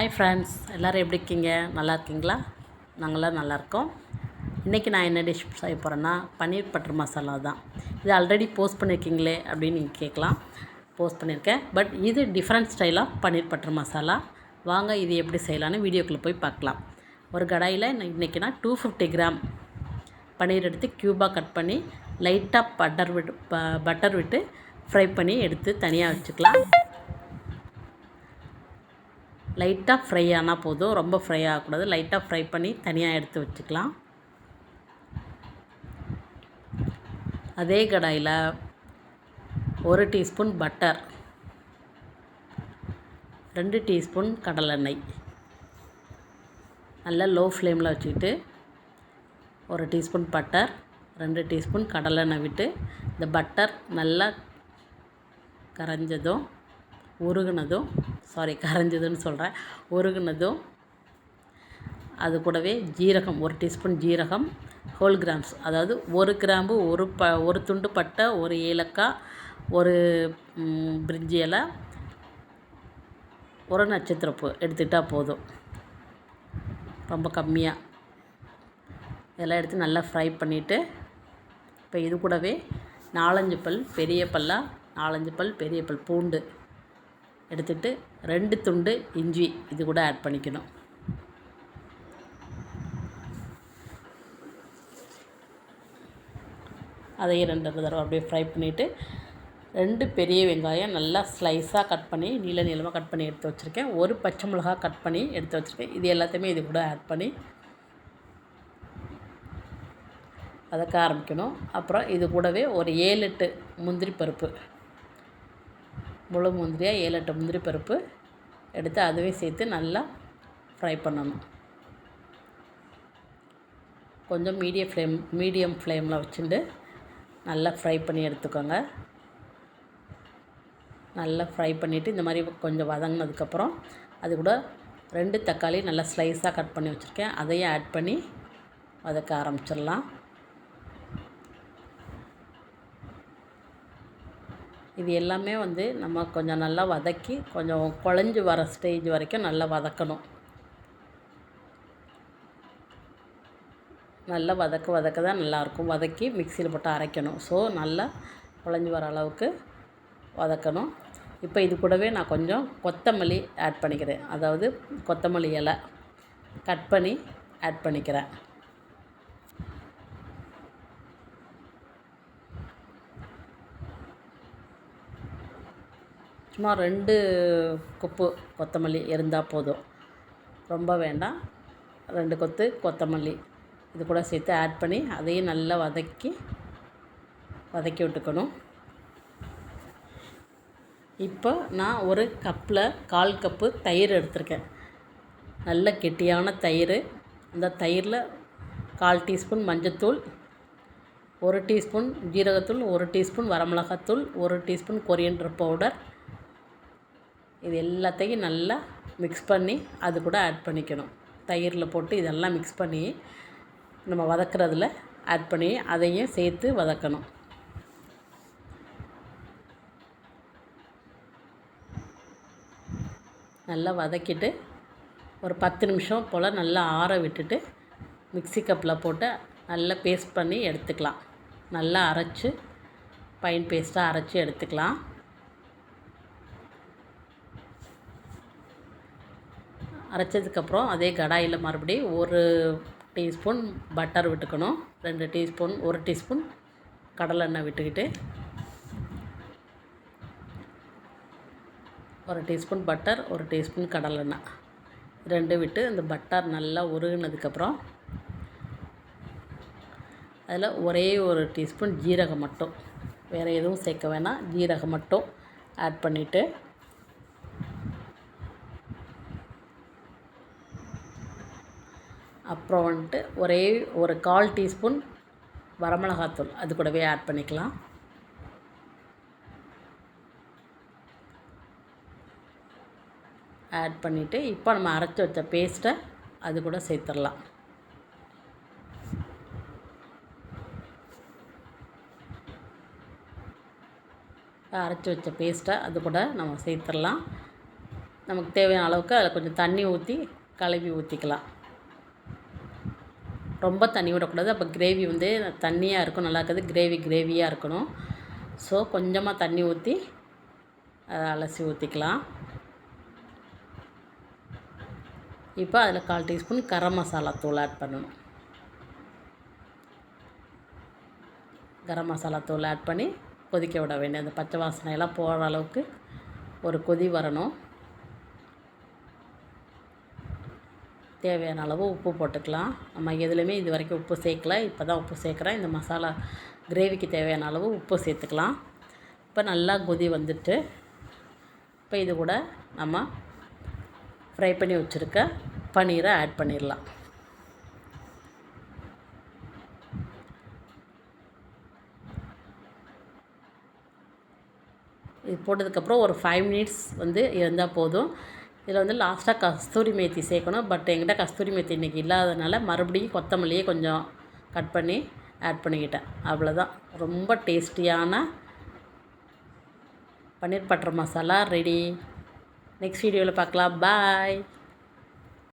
Hi friends, எல்லோரும் எப்படி இருக்கீங்க? நல்லா இருக்கீங்களா? நாங்களாம் நல்லாயிருக்கோம். இன்றைக்கி நான் என்ன டிஷ் செய்ய போகிறேன்னா பன்னீர் பட்டர் மசாலா தான். இது ஆல்ரெடி போஸ்ட் பண்ணியிருக்கீங்களே அப்படின்னு நீங்கள் கேட்கலாம். போஸ்ட் பண்ணியிருக்கேன், பட் இது டிஃப்ரெண்ட் ஸ்டைலாக பன்னீர் பட்டர் மசாலா. வாங்க இது எப்படி செய்யலான்னு வீடியோக்குள்ளே போய் பார்க்கலாம். ஒரு கடாயில் இன்றைக்கி நான் 250 கிராம் பன்னீர் எடுத்து க்யூபாக கட் பண்ணி லைட்டாக பட்டர் விட்டு ஃப்ரை பண்ணி எடுத்து தனியாக வச்சுக்கலாம். லைட்டாக ஃப்ரை ஆனால் போதும், ரொம்ப ஃப்ரை ஆகக்கூடாது. லைட்டாக ஃப்ரை பண்ணி தனியாக எடுத்து வச்சுக்கலாம். அதே கடாயில் 1 டீஸ்பூன் பட்டர், 2 டீஸ்பூன் கடலெண்ணெய் நல்லா லோ ஃப்ளேமில் வச்சுக்கிட்டு 1 டீஸ்பூன் பட்டர், 2 டீஸ்பூன் கடலெண்ணெய் விட்டு இந்த பட்டர் நல்லா உருகுனதும் அது கூடவே ஜீரகம், 1 டீஸ்பூன் ஜீரகம், ஹோல் கிராம்ஸ், அதாவது 1 கிராம்பு, ஒரு துண்டு பட்டை, 1 ஏலக்காய், 1 பிரிஞ்சி இலை, 1 நட்சத்திரப்பூ எடுத்துக்கிட்டால் போதும். ரொம்ப கம்மியாக இதெல்லாம் எடுத்து நல்லா ஃப்ரை பண்ணிவிட்டு, இப்போ இது கூடவே 4-5 பல் பெரிய பல் பூண்டு எடுத்துகிட்டு 2 துண்டு இஞ்சி இது கூட ஆட் பண்ணிக்கணும். அதையும் 2 தடவை அப்படியே ஃப்ரை பண்ணிவிட்டு 2 பெரிய வெங்காயம் நல்லா ஸ்லைஸாக கட் பண்ணி நீளமாக கட் பண்ணி எடுத்து வச்சுருக்கேன். 1 பச்சை மிளகா கட் பண்ணி எடுத்து வச்சுருக்கேன். இது எல்லாத்தையுமே இது கூட ஆட் பண்ணி வதக்க ஆரம்பிக்கணும். அப்புறம் இது கூடவே ஒரு 7-8 முந்திரி பருப்பு, முழு முந்திரியாக 7-8 முந்திரி பருப்பு எடுத்து அதுவே சேர்த்து நல்லா ஃப்ரை பண்ணணும். கொஞ்சம் மீடியம் ஃப்ளேமில் வச்சுட்டு நல்லா ஃப்ரை பண்ணி எடுத்துக்கோங்க. நல்லா ஃப்ரை பண்ணிவிட்டு இந்த மாதிரி கொஞ்சம் வதங்கினதுக்கப்புறம் அது கூட 2 தக்காளி நல்லா ஸ்லைஸாக கட் பண்ணி வச்சுருக்கேன். அதையும் ஆட் பண்ணி வதக்க ஆரம்பிச்சிடலாம். இது எல்லாமே நம்ம கொஞ்சம் நல்லா வதக்கி கொஞ்சம் குழஞ்சி வர ஸ்டேஜ் வரைக்கும் நல்லா வதக்கணும். நல்லா வதக்க தான் நல்லாயிருக்கும். வதக்கி மிக்சியில் போட்டு அரைக்கணும். ஸோ நல்லா குழஞ்சி வர அளவுக்கு வதக்கணும். இப்போ இது கூடவே நான் கொஞ்சம் கொத்தமல்லி ஆட் பண்ணிக்கிறேன். அதாவது கொத்தமல்லி இலை கட் பண்ணி ஆட் பண்ணிக்கிறேன். சும்மா 2 கொப்பு கொத்தமல்லி இருந்தால் போதும், ரொம்ப வேண்டாம். 2 கொத்து கொத்தமல்லி இது கூட சேர்த்து ஆட் பண்ணி அதையும் நல்லா வதக்கி விட்டுக்கணும். இப்போ நான் ஒரு கப்பில் 1/4 கப்பு தயிர் எடுத்திருக்கேன். நல்ல கெட்டியான தயிர். அந்த தயிரில் 1/4 டீஸ்பூன் மஞ்சத்தூள், 1 டீஸ்பூன் ஜீரகத்தூள், 1 டீஸ்பூன் வரமிளகாத்தூள், 1 டீஸ்பூன் கொரியண்டர் பவுடர், இது எல்லாத்தையும் நல்லா மிக்ஸ் பண்ணி அது கூட ஆட் பண்ணிக்கணும். தயிரில் போட்டு இதெல்லாம் மிக்ஸ் பண்ணி நம்ம வதக்கிறதுல ஆட் பண்ணி அதையும் சேர்த்து வதக்கணும். நல்லா வதக்கிட்டு ஒரு 10 நிமிஷம் போல் நல்லா ஆற விட்டுட்டு மிக்ஸி கப்பில் போட்டு நல்லா பேஸ்ட் பண்ணி எடுத்துக்கலாம். நல்லா அரைச்சி ஃபைன் பேஸ்ட்டாக அரைச்சி எடுத்துக்கலாம். அரைச்சதுக்கப்புறம் அதே கடாயில் மறுபடியும் 1 டீஸ்பூன் பட்டர் விட்டுக்கணும். 1 டீஸ்பூன் கடலெண்ணெய் விட்டுக்கிட்டு 1 டீஸ்பூன் பட்டர், 1 டீஸ்பூன் கடலெண்ணெய் 2 விட்டு அந்த பட்டர் நல்லா உருகினதுக்கப்புறம் அதில் ஒரே 1 டீஸ்பூன் ஜீரகம் மட்டும், வேறு எதுவும் சேர்க்க வேணாம், ஜீரகம் மட்டும் ஆட் பண்ணிவிட்டு அப்புறம் ஒரே ஒரு 1/4 டீஸ்பூன் வரமிளகாத்தூள் அது கூடவே ஆட் பண்ணிக்கலாம். ஆட் பண்ணிவிட்டு இப்போ நம்ம அரைச்சி வச்ச பேஸ்ட்டை அது கூட சேர்த்துடலாம். அரைச்சி வச்ச பேஸ்ட்டை அது கூட நம்ம சேர்த்துடலாம். நமக்கு தேவையான அளவுக்கு அதில் கொஞ்சம் தண்ணி ஊற்றி கலவி ஊற்றிக்கலாம். ரொம்ப தண்ணி விடக்கூடாது, அப்போ கிரேவி வந்து தண்ணியாக இருக்கும், நல்லா இருக்காது. கிரேவியாக இருக்கணும். ஸோ கொஞ்சமாக தண்ணி ஊற்றி அதை அலசி ஊற்றிக்கலாம். இப்போ அதில் 1/4 டீஸ்பூன் கரம் மசாலா தூள் ஆட் பண்ணணும். கரம் மசாலா தூள் ஆட் பண்ணி கொதிக்க விட வேண்டிய அந்த பச்சை வாசனையெல்லாம் போகிற அளவுக்கு ஒரு கொதி வரணும். தேவையான அளவு உப்பு போட்டுக்கலாம். நம்ம எதுலேயுமே இது வரைக்கும் உப்பு சேர்க்கல, இப்போ தான் உப்பு சேர்க்குறேன். இந்த மசாலா கிரேவிக்கு தேவையான அளவு உப்பு சேர்த்துக்கலாம். இப்போ நல்லா கொதி வந்துட்டு, இப்போ இது கூட நம்ம ஃப்ரை பண்ணி வச்சுருக்க பன்னீரை ஆட் பண்ணிடலாம். இது போட்டதுக்கப்புறம் ஒரு 5 மினிட்ஸ் வந்து இருந்தால் போதும். இதில் வந்து லாஸ்ட்டாக கஸ்தூரி மேத்தி சேர்க்கணும். பட் என்கிட்ட கஸ்தூரி மேத்தி இன்றைக்கி இல்லாததுனால மறுபடியும் கொத்தமல்லியே கொஞ்சம் கட் பண்ணி ஆட் பண்ணிக்கிட்டேன். அவ்வளோதான், ரொம்ப டேஸ்டியான பன்னீர் பட்டர் மசாலா ரெடி. நெக்ஸ்ட் வீடியோவில் பார்க்கலாம். பாய்.